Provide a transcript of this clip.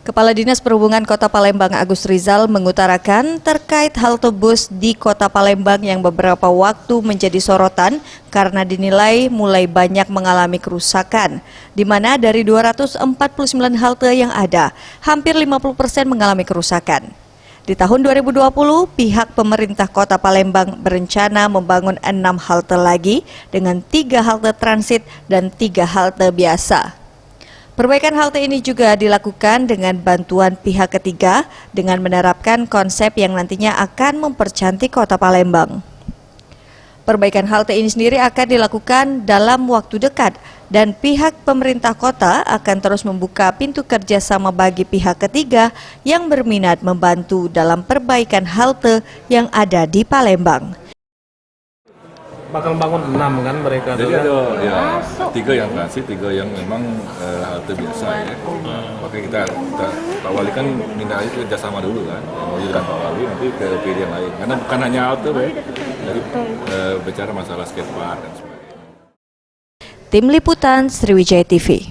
Kepala Dinas Perhubungan Kota Palembang Agus Rizal mengutarakan terkait halte bus di Kota Palembang yang beberapa waktu menjadi sorotan karena dinilai mulai banyak mengalami kerusakan, di mana dari 249 halte yang ada, hampir 50% mengalami kerusakan. Di tahun 2020, pihak pemerintah Kota Palembang berencana membangun 6 halte lagi dengan 3 halte transit dan 3 halte biasa. Perbaikan halte ini juga dilakukan dengan bantuan pihak ketiga dengan menerapkan konsep yang nantinya akan mempercantik Kota Palembang. Perbaikan halte ini sendiri akan dilakukan dalam waktu dekat dan pihak pemerintah kota akan terus membuka pintu kerjasama bagi pihak ketiga yang berminat membantu dalam perbaikan halte yang ada di Palembang. Bakal bangun 6 kan mereka. Jadi ada ya 3 yang transit, 3 yang memang halte biasa ya. Makanya kita awali kan minta itu kerjasama dulu kan. Mau dengan Pak Wali nanti ke PD yang lain. Karena bukan hanya halte ya. Jadi bicara masalah skatepark dan sebagainya. Tim Liputan Sriwijaya TV.